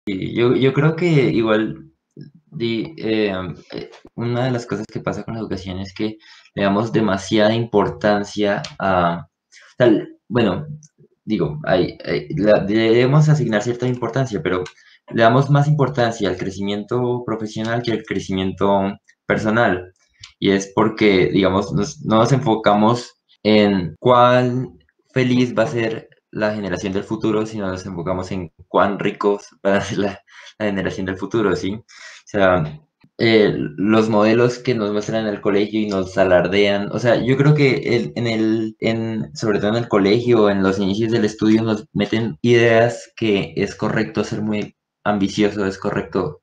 Y yo creo que igual una de las cosas que pasa con la educación es que le damos demasiada importancia a, bueno, digo, debemos asignar cierta importancia, pero le damos más importancia al crecimiento profesional que al crecimiento personal. Y es porque, digamos, no nos enfocamos en cuán feliz va a ser la generación del futuro, sino nos enfocamos en cuán ricos va a ser la generación del futuro, ¿sí? O sea, los modelos que nos muestran en el colegio y nos alardean, o sea, yo creo que sobre todo en el colegio, en los inicios del estudio, nos meten ideas que es correcto ser muy ambicioso, es correcto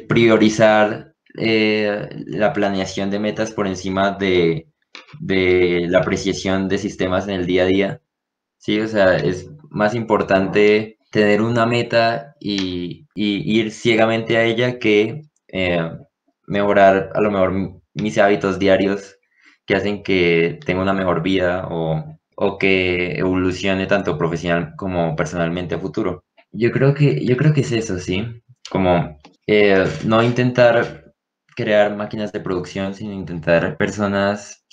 priorizar la planeación de metas por encima de la apreciación de sistemas en el día a día. Sí, o sea, es más importante tener una meta y ir ciegamente a ella que eh, mejorar a lo mejor mis hábitos diarios que hacen que tenga una mejor vida o que evolucione tanto profesional como personalmente a futuro. Yo creo que es eso, sí, como no intentar crear máquinas de producción, sino intentar personas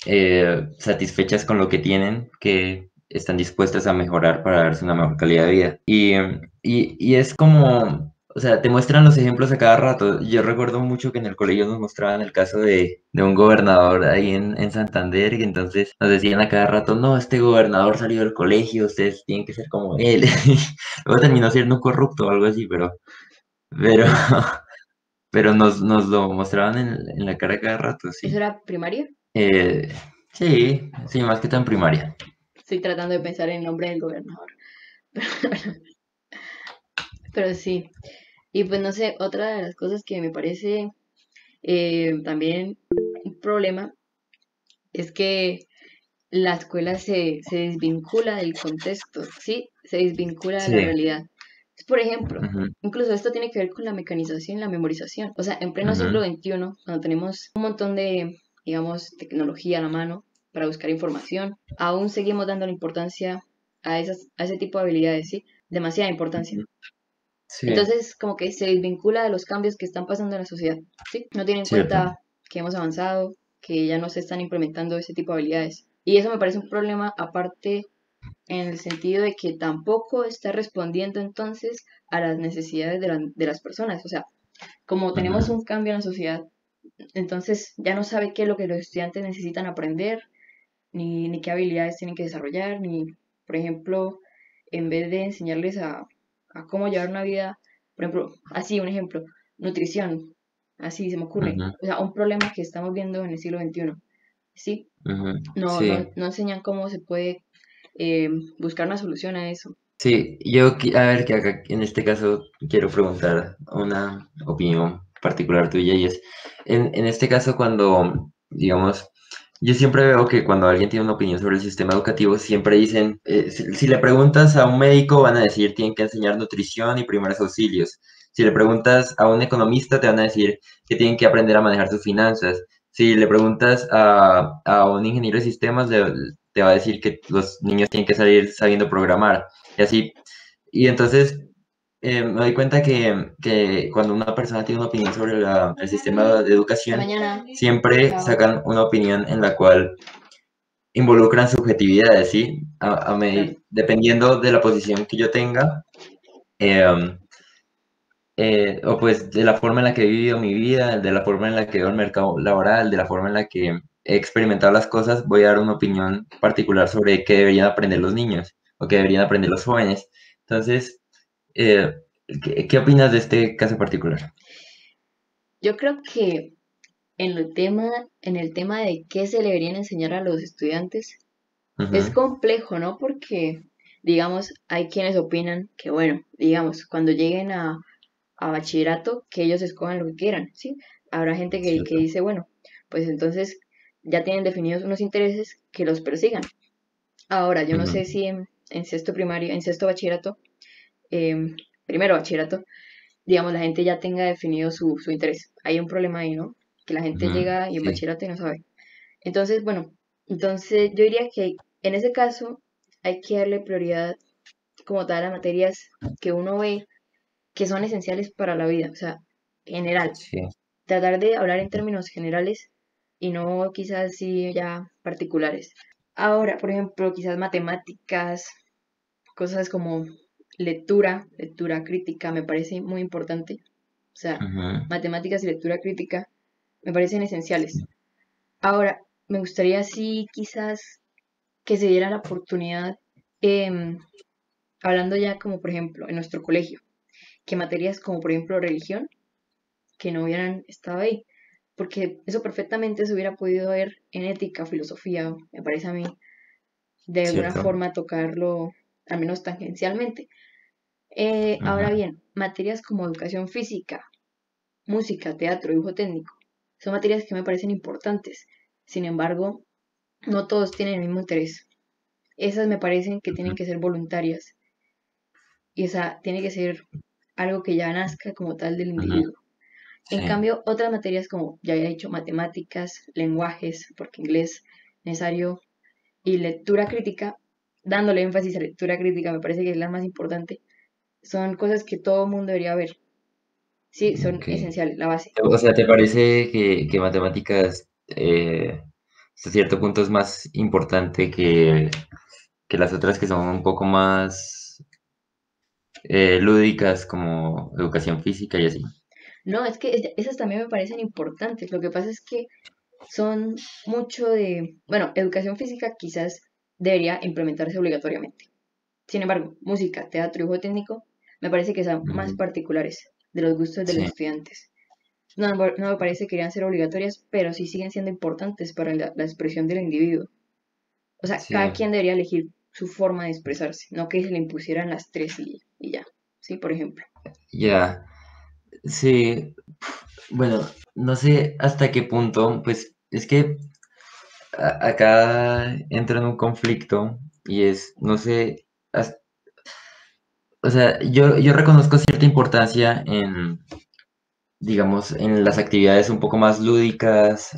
satisfechas con lo que tienen, que están dispuestas a mejorar para darse una mejor calidad de vida. Y es como, o sea, te muestran los ejemplos a cada rato. Yo recuerdo mucho que en el colegio nos mostraban el caso de un gobernador ahí en Santander, y entonces nos decían a cada rato, no, este gobernador salió del colegio, ustedes tienen que ser como él. Luego terminó siendo un corrupto o algo así, pero, pero nos lo mostraban en la cara cada rato, ¿Eso sí. era primaria? Eh, sí, sí, más que todo en primaria. Estoy tratando de pensar en el nombre del gobernador. Pero sí. Y pues no sé, otra de las cosas que me parece también un problema es que la escuela se desvincula del contexto, ¿sí? Se desvincula de la Sí, realidad. Por ejemplo, ujú, incluso esto tiene que ver con la mecanización y la memorización. O sea, en pleno siglo ujú, XXI, cuando tenemos un montón de, digamos, tecnología a la mano para buscar información, aún seguimos dando la importancia a ese tipo de habilidades, ¿sí? Demasiada importancia. ujú. Sí, Entonces, como que se desvincula de los cambios que están pasando en la sociedad, ¿sí? No tiene en cierto. cuenta que hemos avanzado, que ya no se están implementando ese tipo de habilidades. Y eso me parece un problema aparte en el sentido de que tampoco está respondiendo entonces a las necesidades de las personas. O sea, como tenemos Ujú, un cambio en la sociedad, entonces ya no sabe qué es lo que los estudiantes necesitan aprender, ni qué habilidades tienen que desarrollar, ni, por ejemplo, en vez de enseñarles a cómo llevar una vida, por ejemplo, así un ejemplo, nutrición, así se me ocurre, ujú, o sea, un problema que estamos viendo en el siglo XXI, ¿sí? ujú. Sí, No enseñan cómo se puede buscar una solución a eso. sí, a ver, que acá en este caso quiero preguntar una opinión particular tuya y es, en este caso cuando, digamos, yo siempre veo que cuando alguien tiene una opinión sobre el sistema educativo, siempre dicen, si le preguntas a un médico, van a decir, tienen que enseñar nutrición y primeros auxilios. Si le preguntas a un economista, te van a decir que tienen que aprender a manejar sus finanzas. Si le preguntas a un ingeniero de sistemas, te va a decir que los niños tienen que salir sabiendo programar. Y así. Y entonces me doy cuenta que cuando una persona tiene una opinión sobre el sistema de Hasta educación, mañana. siempre Chao. sacan una opinión en la cual involucran subjetividades, ¿sí? Claro. Dependiendo de la posición que yo tenga, eh, o pues de la forma en la que he vivido mi vida, de la forma en la que veo el mercado laboral, de la forma en la que he experimentado las cosas, voy a dar una opinión particular sobre qué deberían aprender los niños o qué deberían aprender los jóvenes. Entonces, eh, ¿qué opinas de este caso particular? Yo creo que en el tema de qué se le deberían enseñar a los estudiantes, es Ujú, complejo, ¿no? Porque, digamos, hay quienes opinan que, bueno, digamos, cuando lleguen a bachillerato, que ellos escojan lo que quieran, ¿sí? Habrá gente que cierto. dice, bueno, pues entonces ya tienen definidos unos intereses que los persigan. Ahora, yo no Ujú, sé si en sexto primario, en sexto bachillerato, primero bachillerato, digamos, la gente ya tenga definido su interés. Hay un problema ahí, ¿no? Que la gente ujú, llega y en sí. bachillerato y no sabe. Entonces, bueno, entonces yo diría que en ese caso hay que darle prioridad como tal a materias que uno ve que son esenciales para la vida, o sea, general. sí, Tratar de hablar en términos generales y no quizás sí ya particulares. Ahora, por ejemplo, quizás matemáticas, cosas como lectura crítica, me parece muy importante. O sea, ujú, matemáticas y lectura crítica me parecen sí, esenciales. Ahora, me gustaría sí quizás que se diera la oportunidad, em, hablando ya como por ejemplo en nuestro colegio, que materias como por ejemplo religión, que no hubieran estado ahí, porque eso perfectamente se hubiera podido ver en ética, filosofía, me parece a mí, de alguna cierto. forma tocarlo, al menos tangencialmente. Ahora Ujú, bien, materias como educación física, música, teatro, dibujo técnico, son materias que me parecen importantes. Sin embargo, no todos tienen el mismo interés. Esas me parecen que tienen ujú, que ser voluntarias y esa tiene que ser algo que ya nazca como tal del ujú, individuo. En sí, cambio, otras materias como ya había dicho, matemáticas, lenguajes, porque inglés necesario, y lectura crítica, dándole énfasis a lectura crítica, me parece que es la más importante, son cosas que todo el mundo debería ver. Sí, son ok. esenciales, la base. O sea, ¿te parece que matemáticas hasta cierto punto es más importante que las otras que son un poco más lúdicas como educación física y así? No, es que esas también me parecen importantes. Lo que pasa es que son mucho de, bueno, educación física quizás debería implementarse obligatoriamente. Sin embargo, música, teatro y juego técnico me parece que son más Ujú, particulares de los gustos de los sí, estudiantes. No, no me parece que deberían ser obligatorias, pero sí siguen siendo importantes para la expresión del individuo. O sea, sí, cada quien debería elegir su forma de expresarse, no que se le impusieran las tres y ya. Sí, por ejemplo. ya. Sí, bueno, no sé hasta qué punto, pues es que acá entro en un conflicto y es, no sé, o sea, yo reconozco cierta importancia en, digamos, en las actividades un poco más lúdicas,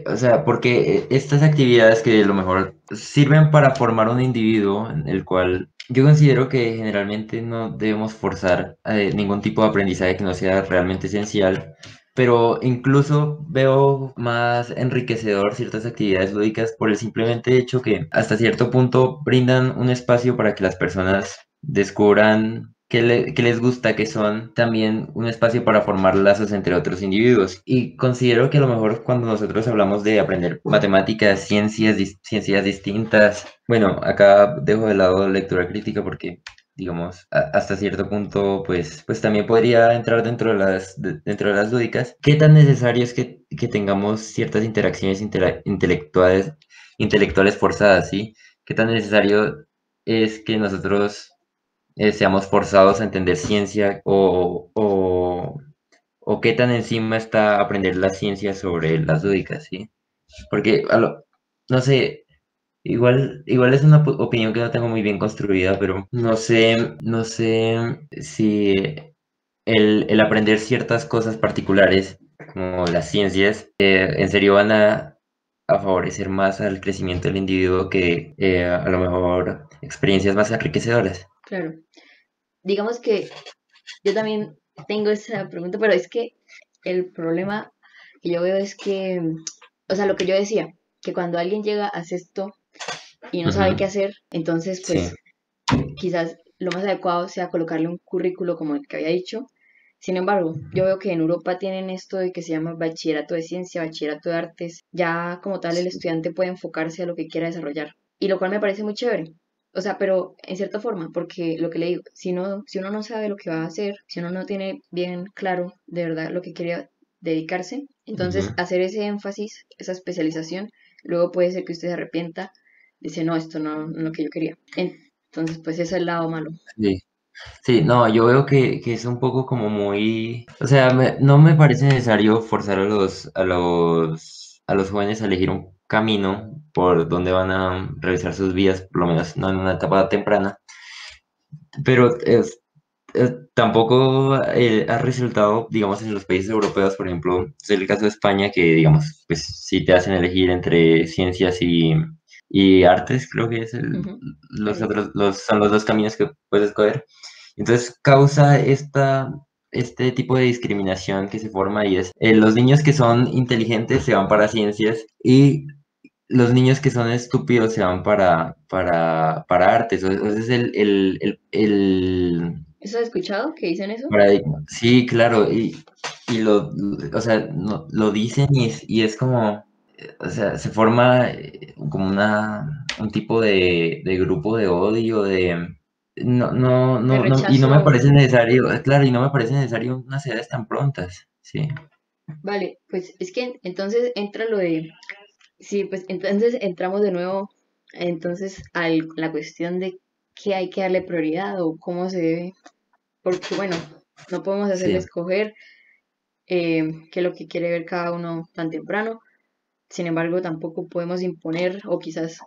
o sea, porque estas actividades que a lo mejor sirven para formar un individuo, en el cual yo considero que generalmente no debemos forzar ningún tipo de aprendizaje que no sea realmente esencial. Pero incluso veo más enriquecedor ciertas actividades lúdicas por el simplemente hecho que hasta cierto punto brindan un espacio para que las personas descubran qué les gusta, que son también un espacio para formar lazos entre otros individuos. Y considero que a lo mejor cuando nosotros hablamos de aprender matemáticas, ciencias distintas, bueno, acá dejo de lado lectura crítica porque digamos, hasta cierto punto, pues también podría entrar dentro de las lúdicas. ¿Qué tan necesario es que tengamos ciertas interacciones intelectuales forzadas, ¿sí? ¿Qué tan necesario es que nosotros seamos forzados a entender ciencia o qué tan encima está aprender la ciencia sobre las lúdicas, ¿sí? Porque, no sé, igual es una opinión que no tengo muy bien construida, pero no sé si el aprender ciertas cosas particulares, como las ciencias, en serio van a favorecer más al crecimiento del individuo que a lo mejor experiencias más enriquecedoras. Claro. Digamos que yo también tengo esa pregunta, pero es que el problema que yo veo es que, o sea, lo que yo decía, que cuando alguien llega a sexto y no sabe Ujú, qué hacer, entonces sí, pues quizás lo más adecuado sea colocarle un currículo como el que había dicho. Sin embargo, yo veo que en Europa tienen esto de que se llama bachillerato de ciencia, bachillerato de artes. Ya como tal el sí, estudiante puede enfocarse a lo que quiera desarrollar. Y lo cual me parece muy chévere. O sea, pero en cierta forma, porque lo que le digo, si uno no sabe lo que va a hacer, si uno no tiene bien claro de verdad lo que quiere dedicarse, entonces ujú, hacer ese énfasis, esa especialización, luego puede ser que usted se arrepienta, dice, no, esto no es lo que yo quería. Entonces, pues ese es el lado malo. sí. Sí, no, yo veo que es un poco como muy, o sea, no me parece necesario forzar a los jóvenes a elegir un camino por donde van a realizar sus vidas, por lo menos no en una etapa temprana, pero tampoco ha resultado, digamos, en los países europeos, por ejemplo, es el caso de España, que, digamos, pues sí te hacen elegir entre ciencias y artes, creo que es Ujú. los Sí. otros, son los dos caminos que puedes escoger. Entonces causa este tipo de discriminación que se forma y es los niños que son inteligentes se van para ciencias y los niños que son estúpidos se van para artes. Ese es el ¿Eso has escuchado? ¿Que dicen eso? paradigma. Sí, claro, y o sea, lo dicen y es como, o sea, se forma como un tipo de grupo de odio, De y no me rechazo. parece necesario, claro, y no me parece necesario unas edades tan prontas, sí, Vale, pues es que entonces entra lo de, sí, pues entonces entramos de nuevo entonces a la cuestión de qué hay que darle prioridad o cómo se debe, porque bueno, no podemos hacerle sí, escoger qué es lo que quiere ver cada uno tan temprano. Sin embargo, tampoco podemos imponer o quizás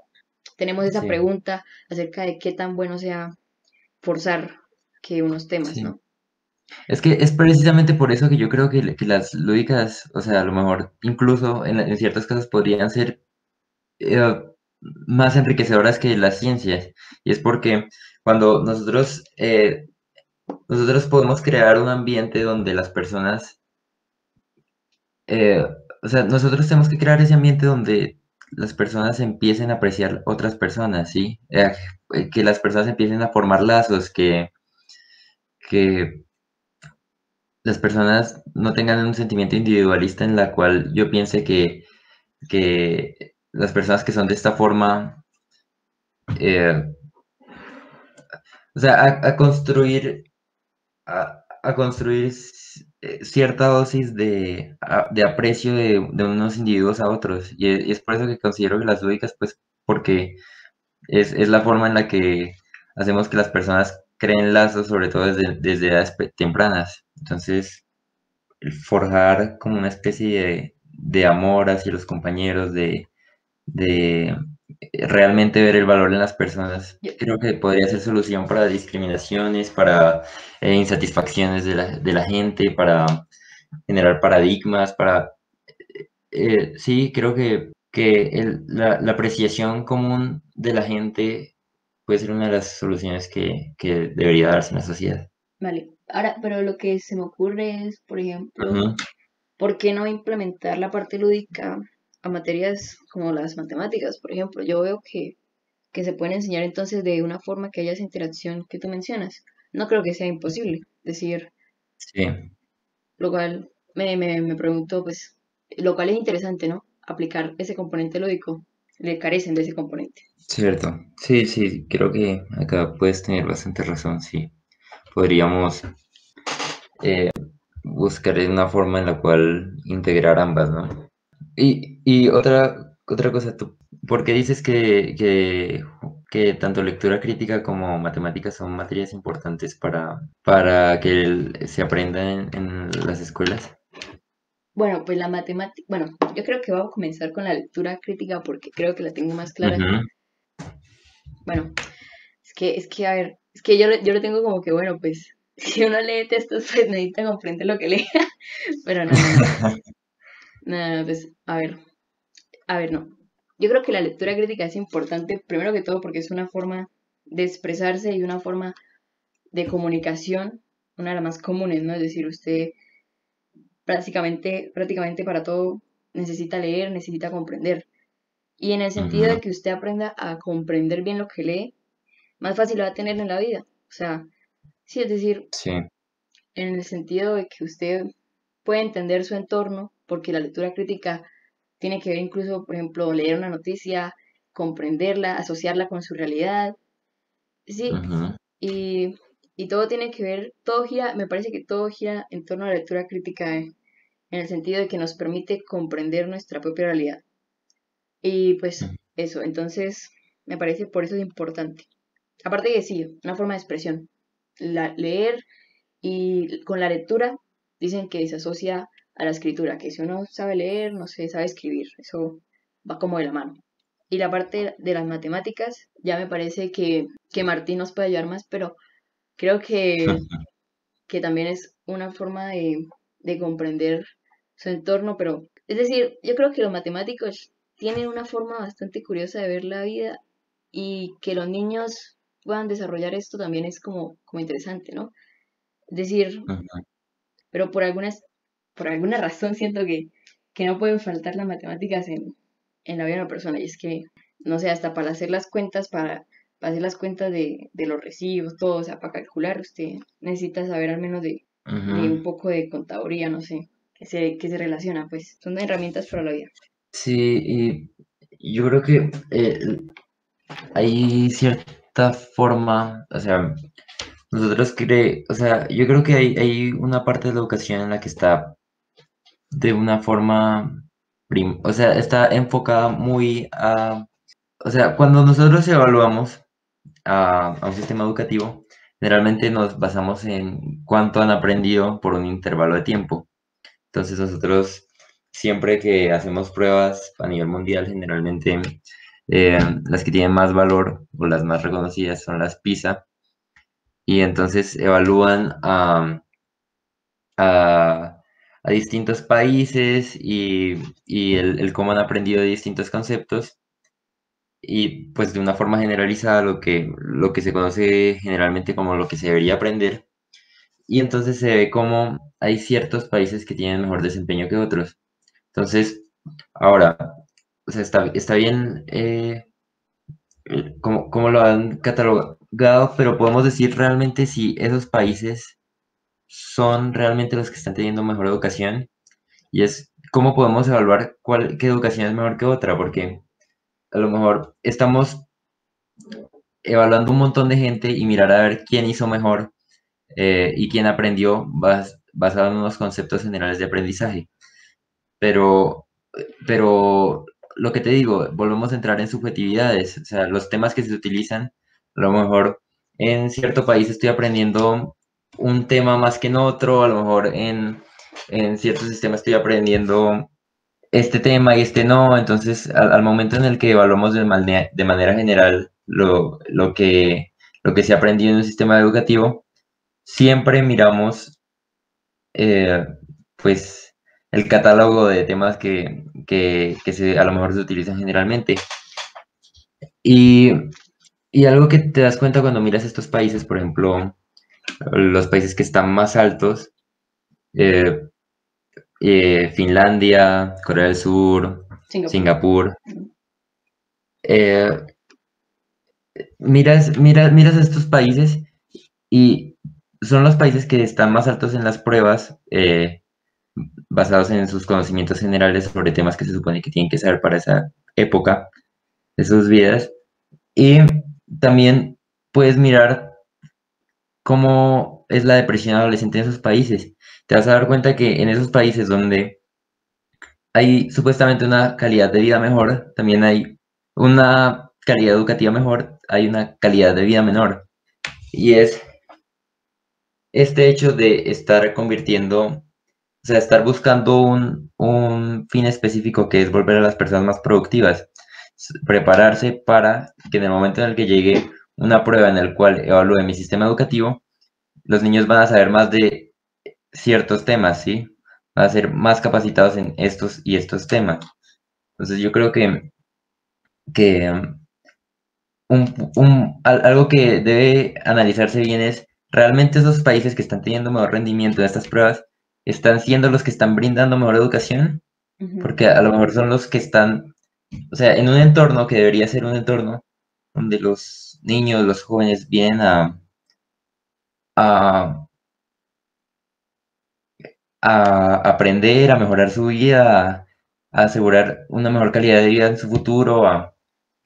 tenemos esa sí, pregunta acerca de qué tan bueno sea forzar que unos temas, sí. ¿no? Es que es precisamente por eso que yo creo que las lúdicas, o sea, a lo mejor incluso en ciertos casos podrían ser eh, más enriquecedoras que las ciencias. Y es porque cuando nosotros podemos crear un ambiente donde las personas, eh, o sea, nosotros tenemos que crear ese ambiente donde las personas empiecen a apreciar otras personas, ¿sí? Que las personas empiecen a formar lazos, que las personas no tengan un sentimiento individualista en la cual yo piense que las personas que son de esta forma, eh, o sea, a construir cierta dosis de aprecio de unos individuos a otros. Y es por eso que considero que las lúdicas, pues, porque es la forma en la que hacemos que las personas creen lazos, sobre todo desde edades tempranas. Entonces, el forjar como una especie de amor hacia los compañeros, de realmente ver el valor en las personas. Yo, Creo que podría ser solución para discriminaciones, para insatisfacciones de la gente, para generar paradigmas, sí, creo que la apreciación común de la gente puede ser una de las soluciones que debería darse en la sociedad. vale, ahora, pero lo que se me ocurre es, por ejemplo, Ujú, ¿por qué no implementar la parte lúdica a materias como las matemáticas? Por ejemplo, yo veo que se pueden enseñar entonces de una forma que haya esa interacción que tú mencionas. No creo que sea imposible. Decir, sí, lo cual me pregunto, pues, lo cual es interesante, ¿no? Aplicar ese componente lúdico. Le carecen de ese componente. cierto. Sí, sí, creo que acá puedes tener bastante razón, sí. Podríamos buscar una forma en la cual integrar ambas, ¿no? Y otra cosa, ¿tú por qué dices que tanto lectura crítica como matemáticas son materias importantes para que se aprenda en las escuelas? Bueno, pues la matemática, bueno, yo creo que vamos a comenzar con la lectura crítica porque creo que la tengo más clara. Ujú. Bueno, a ver, es que yo lo tengo como que, bueno, pues, si uno lee textos, pues necesita comprender lo que lee. Pero no. No, pues, a ver, no. Yo creo que la lectura crítica es importante, primero que todo, porque es una forma de expresarse y una forma de comunicación, una de las más comunes, ¿no? Es decir, usted prácticamente para todo necesita leer, necesita comprender. Y en el sentido Ujú, de que usted aprenda a comprender bien lo que lee, más fácil lo va a tener en la vida. O sea, sí, es decir, sí, en el sentido de que usted puede entender su entorno, porque la lectura crítica tiene que ver incluso, por ejemplo, leer una noticia, comprenderla, asociarla con su realidad, sí, ujú, y, y todo tiene que ver, todo gira, me parece que todo gira en torno a la lectura crítica, en el sentido de que nos permite comprender nuestra propia realidad. Y pues ujú, eso, entonces me parece por eso es importante. Aparte que sí, una forma de expresión. Leer y con la lectura dicen que se asocia a la escritura, que si uno sabe leer, no sé, sabe escribir, eso va como de la mano. Y la parte de las matemáticas, ya me parece que Martín nos puede ayudar más, pero creo que también es una forma de comprender su entorno, pero es decir, yo creo que los matemáticos tienen una forma bastante curiosa de ver la vida y que los niños puedan desarrollar esto también es como interesante, ¿no? Es decir, Ujú. pero por alguna razón siento que no pueden faltar las matemáticas en la vida de una persona. Y es que, no sé, hasta para hacer las cuentas, para hacer las cuentas de los recibos, todo, o sea, para calcular, usted necesita saber al menos de Ujú. un poco de contaduría, no sé, que se relaciona, pues. Son herramientas para la vida. Sí, y yo creo que hay cierta forma, o sea, o sea, yo creo que hay una parte de la educación en la que está de una forma, o sea, está enfocada muy a, o sea, cuando nosotros evaluamos a un sistema educativo, generalmente nos basamos en cuánto han aprendido por un intervalo de tiempo. Entonces nosotros, siempre que hacemos pruebas a nivel mundial, generalmente las que tienen más valor o las más reconocidas son las PISA, y entonces evalúan a, a distintos países y el cómo han aprendido distintos conceptos, y pues de una forma generalizada lo que se conoce generalmente como lo que se debería aprender, y entonces se ve cómo hay ciertos países que tienen mejor desempeño que otros. Entonces, ahora, o sea, está bien cómo lo han catalogado, pero podemos decir realmente si esos países son realmente los que están teniendo mejor educación, y es cómo podemos evaluar qué educación es mejor que otra, porque a lo mejor estamos evaluando un montón de gente y mirar a ver quién hizo mejor y quién aprendió basado en unos conceptos generales de aprendizaje. Pero, pero lo que te digo, volvemos a entrar en subjetividades, o sea, los temas que se utilizan, a lo mejor en cierto país estoy aprendiendo un tema más que en otro, a lo mejor en cierto sistema estoy aprendiendo este tema y este no, entonces al momento en el que evaluamos de manera general lo que se ha aprendido en un sistema educativo, siempre miramos eh, pues el catálogo de temas a lo mejor se utilizan generalmente. Y, y algo que te das cuenta cuando miras estos países, por ejemplo, los países que están más altos, eh, Finlandia, Corea del Sur, Singapur. Singapur, Mm. eh, miras a estos países y son los países que están más altos en las pruebas, basados en sus conocimientos generales sobre temas que se supone que tienen que saber para esa época de sus vidas. Y también puedes mirar cómo es la depresión adolescente en esos países. Te vas a dar cuenta que en esos países donde hay supuestamente una calidad de vida mejor, también hay una calidad educativa mejor, hay una calidad de vida menor. Y es este hecho de estar convirtiendo, o sea, estar buscando un fin específico, que es volver a las personas más productivas, prepararse para que en el momento en el que llegue una prueba en el cual evalúe mi sistema educativo, los niños van a saber más de ciertos temas, ¿sí? Van a ser más capacitados en estos y estos temas. Entonces yo creo que algo que debe analizarse bien es, ¿realmente esos países que están teniendo mejor rendimiento en estas pruebas están siendo los que están brindando mejor educación? Ujú. Porque a lo mejor son los que están, o sea, en un entorno que debería ser un entorno donde los niños, los jóvenes vienen a, a aprender, a mejorar su vida, a asegurar una mejor calidad de vida en su futuro, a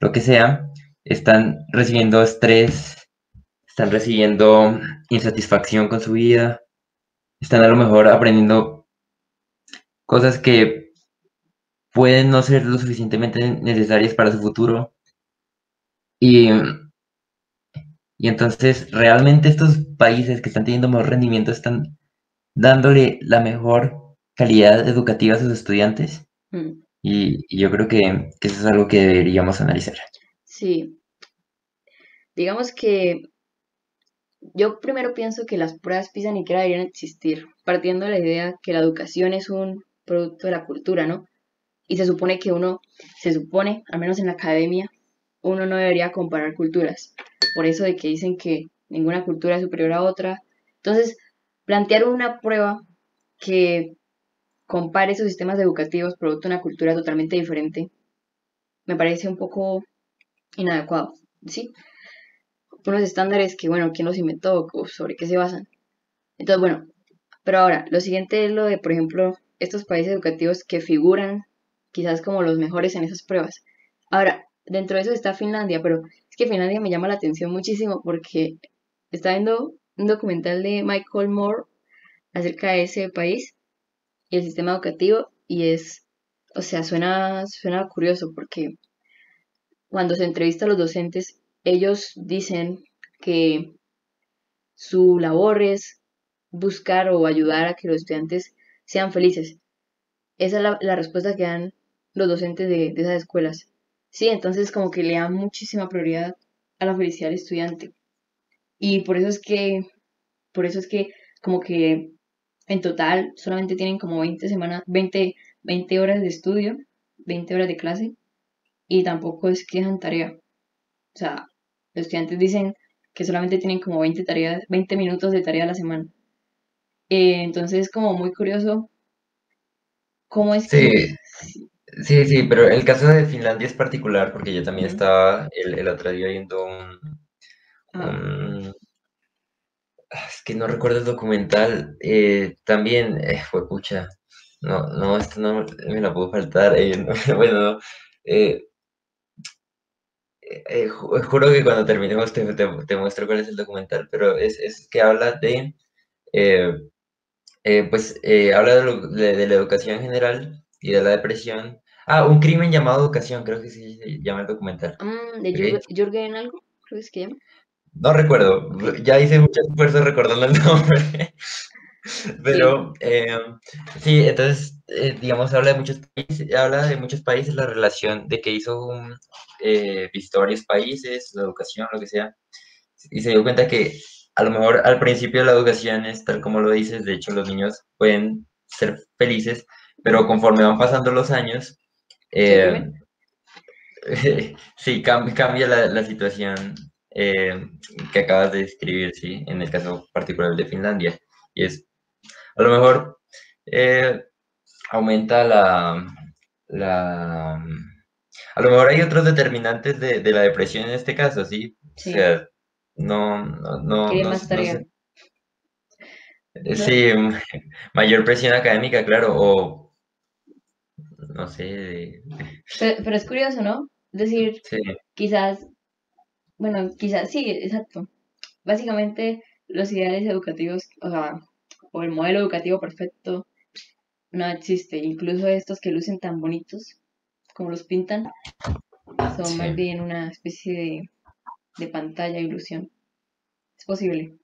lo que sea, están recibiendo estrés, están recibiendo insatisfacción con su vida, están a lo mejor aprendiendo cosas que pueden no ser lo suficientemente necesarias para su futuro. Y, y entonces realmente estos países que están teniendo mejor rendimiento están dándole la mejor calidad educativa a sus estudiantes. Mm. Y yo creo que eso es algo que deberíamos analizar. Sí, digamos que yo primero pienso que las pruebas PISA ni siquiera deberían existir, partiendo de la idea que la educación es un producto de la cultura, ¿no? Y se supone que uno, se supone, al menos en la academia, uno no debería comparar culturas. Por eso de que dicen que ninguna cultura es superior a otra. Entonces, plantear una prueba que compare esos sistemas educativos producto de una cultura totalmente diferente me parece un poco inadecuado, ¿sí? Unos estándares que, bueno, ¿quién los inventó o sobre qué se basan? Entonces, bueno, pero ahora, lo siguiente es lo de, por ejemplo, estos países educativos que figuran quizás como los mejores en esas pruebas. Ahora, dentro de eso está Finlandia, pero es que Finlandia me llama la atención muchísimo porque está viendo un documental de Michael Moore acerca de ese país y el sistema educativo y es, o sea, suena curioso porque cuando se entrevista a los docentes, ellos dicen que su labor es buscar o ayudar a que los estudiantes sean felices. Esa es la respuesta que dan los docentes de esas escuelas. Sí, entonces como que le dan muchísima prioridad a la felicidad del estudiante. Y por eso es que como que en total solamente tienen como 20 semanas, 20 horas de estudio, 20 horas de clase, y tampoco es que dejan tarea. O sea, los estudiantes dicen que solamente tienen como 20 tareas, 20 minutos de tarea a la semana. Entonces es como muy curioso cómo es que... Sí, sí, sí, pero el caso de Finlandia es particular porque yo también Ujú, estaba el otro día viendo ajá, es que no recuerdo el documental, también, fue pucha, no, no, esto no me la puedo faltar, bueno, no, eh, juro que cuando terminemos te muestro cuál es el documental, pero es que habla eh, pues, habla de la educación en general y de la depresión. Ah, un crimen llamado educación, creo que sí se llama el documental, de ¿ok? Jürgen algo, creo que es que llama. No recuerdo, Ok, ya hice mucho esfuerzo recordando el nombre. sí. Pero sí, entonces, digamos, habla de muchos países, la relación de que hizo visitó varios países, la educación, lo que sea, y se dio cuenta que a lo mejor al principio la educación es tal como lo dices, de hecho los niños pueden ser felices, pero Ujú, conforme van pasando los años, se eh, deprime. sí, cambia la situación eh, que acabas de describir, sí, en el caso particular de Finlandia, y es a lo mejor eh, aumenta la... A lo mejor hay otros determinantes de la depresión en este caso, ¿sí? O Sí, sea, quiere más no tarea. sé. No, Sí, mayor presión académica, claro, o no sé, pero es curioso, ¿no? Es decir, sí, quizás, bueno, quizás sí, exacto. Básicamente, los ideales educativos, o sea, o el modelo educativo perfecto no existe. Incluso estos que lucen tan bonitos como los pintan, son sí. más bien una especie de pantalla ilusión. Es posible.